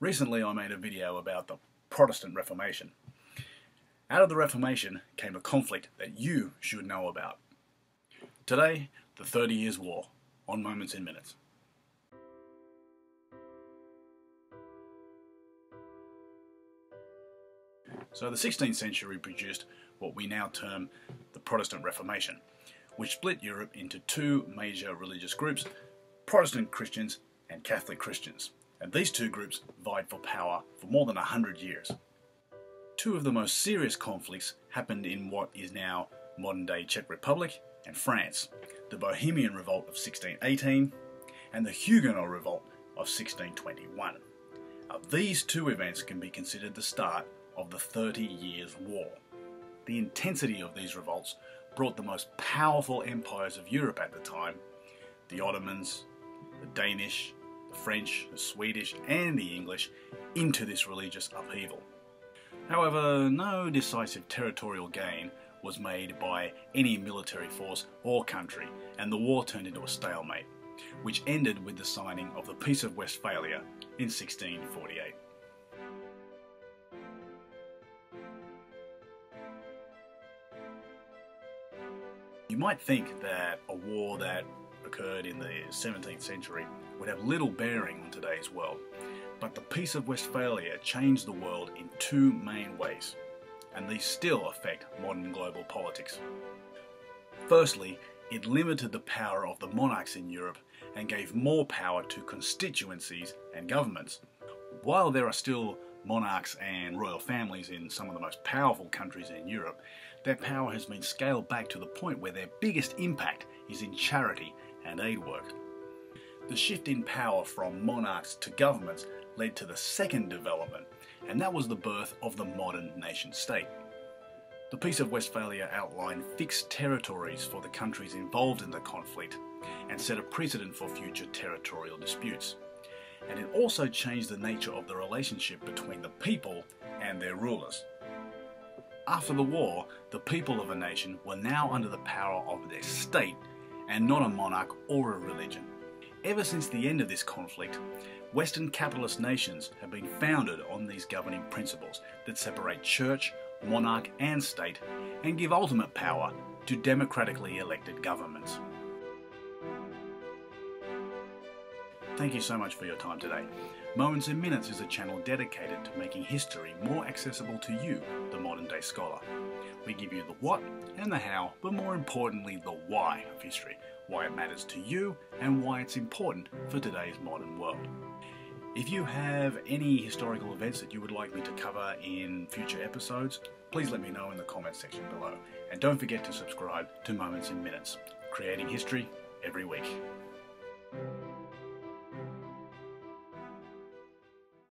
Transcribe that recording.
Recently I made a video about the Protestant Reformation. Out of the Reformation came a conflict that you should know about. Today, the 30 Years' War, on Moments in Minutes. So the 16th century produced what we now term the Protestant Reformation, which split Europe into two major religious groups, Protestant Christians and Catholic Christians. And these two groups vied for power for more than 100 years. Two of the most serious conflicts happened in what is now modern-day Czech Republic and France, the Bohemian Revolt of 1618 and the Huguenot Revolt of 1621. Now, these two events can be considered the start of the 30 Years' War. The intensity of these revolts brought the most powerful empires of Europe at the time, the Ottomans, the Danish, the French, the Swedish and the English, into this religious upheaval. However, no decisive territorial gain was made by any military force or country, and the war turned into a stalemate, which ended with the signing of the Peace of Westphalia in 1648. You might think that a war that occurred in the 17th century would have little bearing on today's world, but the Peace of Westphalia changed the world in two main ways, and these still affect modern global politics. Firstly, it limited the power of the monarchs in Europe and gave more power to constituencies and governments. While there are still monarchs and royal families in some of the most powerful countries in Europe, their power has been scaled back to the point where their biggest impact is in charity and aid work. The shift in power from monarchs to governments led to the second development, and that was the birth of the modern nation-state. The Peace of Westphalia outlined fixed territories for the countries involved in the conflict and set a precedent for future territorial disputes. And it also changed the nature of the relationship between the people and their rulers. After the war, the people of a nation were now under the power of their state and not a monarch or a religion. Ever since the end of this conflict, Western capitalist nations have been founded on these governing principles that separate church, monarch and state and give ultimate power to democratically elected governments. Thank you so much for your time today. Moments in Minutes is a channel dedicated to making history more accessible to you, the modern day scholar. We give you the what and the how, but more importantly the why of history, why it matters to you and why it's important for today's modern world. If you have any historical events that you would like me to cover in future episodes, please let me know in the comments section below. And don't forget to subscribe to Moments in Minutes, creating history every week.